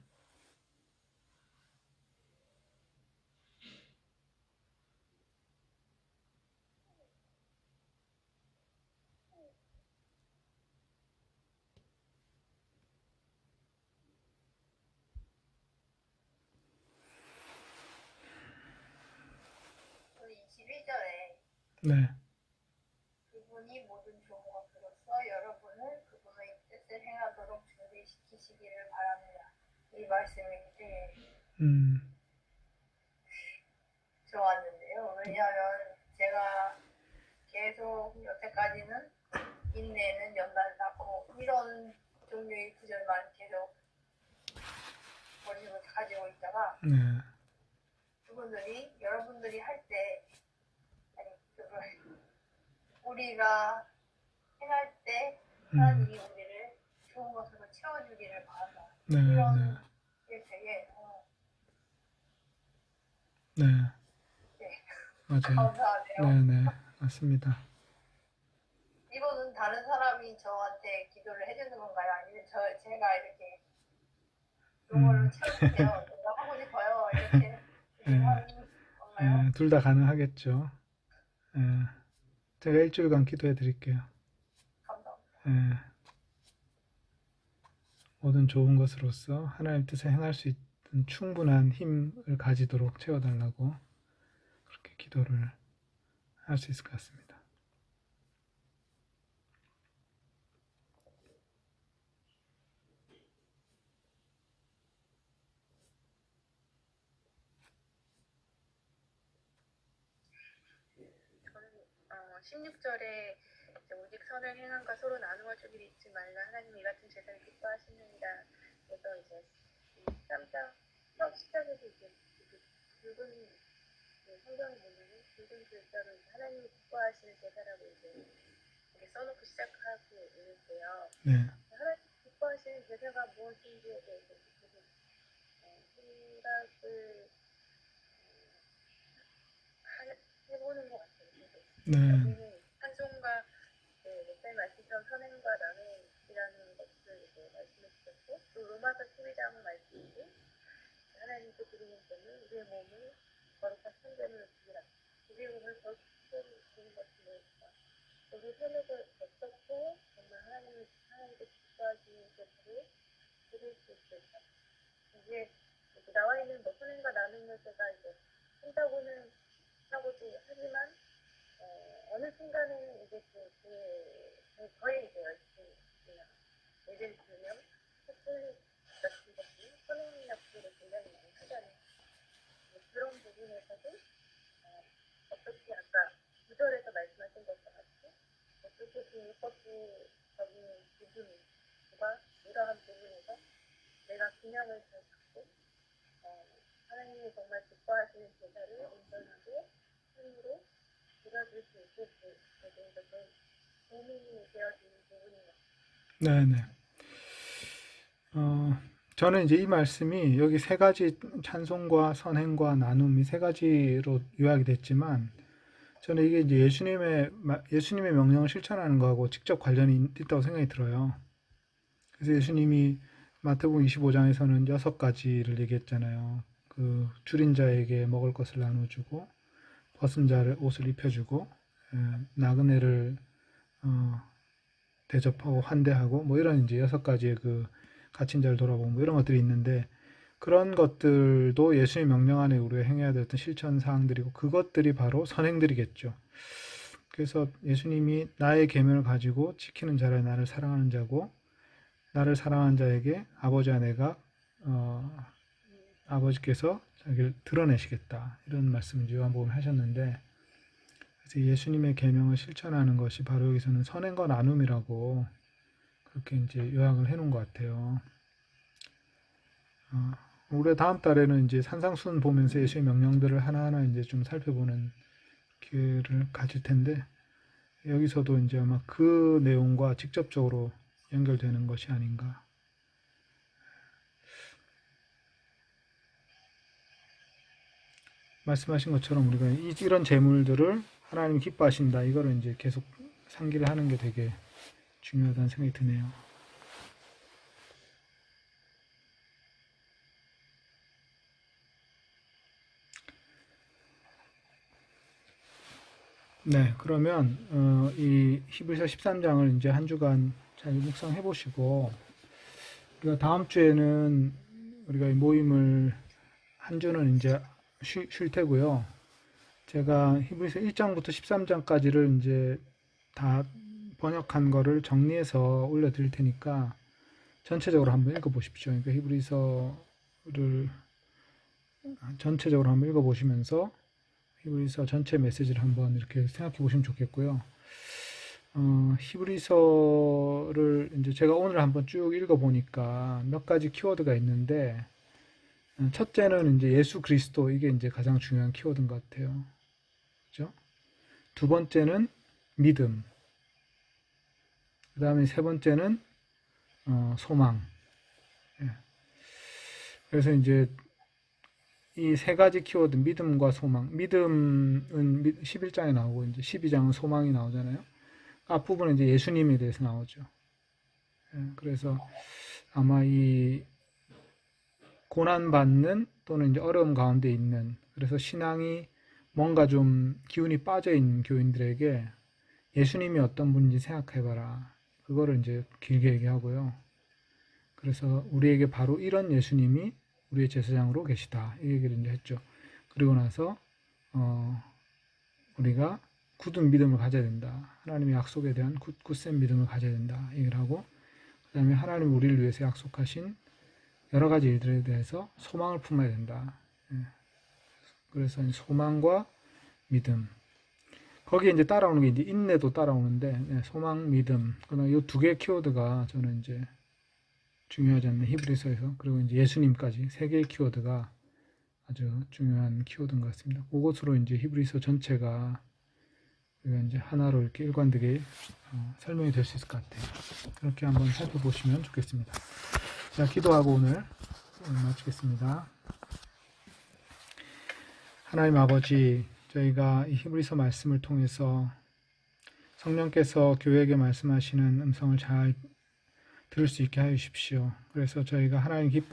Speaker 3: 우리 21절에
Speaker 1: 네,
Speaker 3: 그분이 모든 종업으로서 여러분을 그분의 뜻을 행하도록 준비시키시기를 바랍니다. 이 말씀이 되게
Speaker 1: 음,
Speaker 3: 좋았는데요. 왜냐하면 제가 계속 여태까지는 인내는 연단을 낳고 이런 종류의 구절만 계속 머릿속에 가지고 있다가
Speaker 1: 네,
Speaker 3: 그분들이 여러분들이 할 때 아니 그걸 우리가 행할 때 하나님이 우리를 좋은 것으로 채워주기를 바란다.
Speaker 1: 네,
Speaker 3: 이런 게 되게
Speaker 1: 네,
Speaker 3: 네,
Speaker 1: 맞아요.
Speaker 3: 감사하네요.
Speaker 1: 네, 네, 맞습니다.
Speaker 3: 이거는 다른 사람이 저한테 기도를 해주는 건가요? 아니면 제가 이렇게 용어를 채워주세요. 내가 하고 싶어요. 이렇게 하는 건가요?
Speaker 1: 둘 다 가능하겠죠. 예, 제가 일주일간 기도해 드릴게요.
Speaker 3: 감사합니다.
Speaker 1: 예, 모든 좋은 것으로서 하나님 뜻을 행할 수 있는 충분한 힘을 가지도록 채워달라고 그렇게 기도를 할 수 있을 것 같습니다.
Speaker 3: 저는 16절에 오직 선을 행함과 서로 나누어 주기를 잊지 말라. 하나님 이 같은 제사를 기뻐하시느니라. 그래서 이제 13장 처음 시작에서 이제 붉은 성경에 보면은 붉은 글자로 하나님이 기뻐하시는 제사라고 이제 이렇게 써놓고 시작하고 있는데요.
Speaker 1: 네,
Speaker 3: 하나님 기뻐하시는 제사가 무엇인지에 대해서 조금 생각을 해보는 것 같아요.
Speaker 1: 네,
Speaker 3: 여기는 찬송과 목사님 말씀처럼 선행과 나눔이라는 것을 이제 말씀해 주셨고 또 로마서 12장 말씀도 하나님께 드리는 것은 우리의 몸을 거룩한 성전으로 드리라. 우리의 몸을 되는 것 같습니다. 우리 삶에서 어떻게 정말 하나님께 기뻐하시는 것을 드릴 수 있을까? 이게 나와 있는 선행과 나눔을 제가 이제 한다고는 하고도 하지만 어느 순간에는 이게 저의 이제 열심히 예를 들면 햇불 같은 것들, 선행 약속을 굉장히 많이 하잖아요. 그런 부분에서도 어떻게 아까 구절에서 말씀하신 것과 같이 어떻게 그 율법주의적인 부분과 이러한 부분에서 내가 균형을 잘 잡고 하나님이 정말 기뻐하시는 제사를 온전하게 힘으로 드려줄 수 있을지에 대해서 좀 고민이 되어지는 부분이에요.
Speaker 1: 네네. 저는 이제 이 말씀이 여기 세 가지 찬송과 선행과 나눔 이 세 가지로 요약이 됐지만 저는 이게 이제 예수님의 명령을 실천하는 거하고 직접 관련이 있다고 생각이 들어요. 그래서 예수님이 마태복음 25장에서는 6가지를 얘기했잖아요. 그 줄인 자에게 먹을 것을 나눠주고 벗은 자를 옷을 입혀주고 나그네를 대접하고 환대하고 뭐 이런 이제 6가지의 그 갇힌 자를 돌아보고 뭐 이런 것들이 있는데 그런 것들도 예수의 명령 안에 우리가 행해야 될 어떤 실천 사항들이고 그것들이 바로 선행들이겠죠. 그래서 예수님이 나의 계명을 가지고 지키는 자라 나를 사랑하는 자고 나를 사랑하는 자에게 아버지와 내가 아버지께서 자기를 드러내시겠다 이런 말씀을 요한복음에 하셨는데 그래서 예수님의 계명을 실천하는 것이 바로 여기서는 선행과 나눔이라고 그렇게 이제 요약을 해놓은 것 같아요. 올해 다음 달에는 이제 산상수훈 보면서 예수의 명령들을 하나하나 이제 좀 살펴보는 기회를 가질 텐데 여기서도 이제 아마 그 내용과 직접적으로 연결되는 것이 아닌가. 말씀하신 것처럼 우리가 이런 재물들을 하나님 기뻐하신다. 이거를 이제 계속 상기를 하는 게 되게 중요하다는 생각이 드네요. 네, 그러면 이 히브리서 13장을 이제 한 주간 잘 묵상해 보시고 우리가 다음 주에는 우리가 이 모임을 한 주는 이제 쉴 테고요. 제가 히브리서 1장부터 13장까지를 이제 다 번역한 거를 정리해서 올려드릴 테니까 전체적으로 한번 읽어보십시오. 그러니까 히브리서를 전체적으로 한번 읽어보시면서 히브리서 전체 메시지를 한번 이렇게 생각해 보시면 좋겠고요. 히브리서를 이제 제가 오늘 한번 쭉 읽어보니까 몇 가지 키워드가 있는데 첫째는 이제 예수 그리스도 이게 이제 가장 중요한 키워드인 것 같아요. 그죠? 두 번째는 믿음. 그 다음에 세 번째는 소망. 예. 그래서 이제 이 세 가지 키워드 믿음과 소망. 믿음은 11장에 나오고 이제 12장은 소망이 나오잖아요. 앞부분은 이제 예수님에 대해서 나오죠. 예. 그래서 아마 이 고난받는 또는 이제 어려움 가운데 있는 그래서 신앙이 뭔가 좀 기운이 빠져 있는 교인들에게 예수님이 어떤 분인지 생각해봐라. 그거를 이제 길게 얘기하고요. 그래서 우리에게 바로 이런 예수님이 우리의 제사장으로 계시다. 이 얘기를 이제 했죠. 그리고 나서 우리가 굳은 믿음을 가져야 된다. 하나님의 약속에 대한 굳센 믿음을 가져야 된다. 얘기를 하고 그 다음에 하나님이 우리를 위해서 약속하신 여러 가지 일들에 대해서 소망을 품어야 된다. 그래서 소망과 믿음. 거기에 이제 따라오는 게 이제 인내도 따라오는데 소망, 믿음. 그러나 이 두 개의 키워드가 저는 이제 중요하지 않는 히브리서에서 그리고 이제 예수님까지 세 개의 키워드가 아주 중요한 키워드인 것 같습니다. 그것으로 이제 히브리서 전체가 우리가 이제 하나로 이렇게 일관되게 설명이 될 수 있을 것 같아요. 그렇게 한번 살펴보시면 좋겠습니다. 자, 기도하고 오늘 마치겠습니다. 하나님 아버지, 저희가 이 히브리서 말씀을 통해서 성령께서 교회에게 말씀하시는 음성을 잘 들을 수 있게 하여 주십시오. 그래서 저희가 하나님 기뻐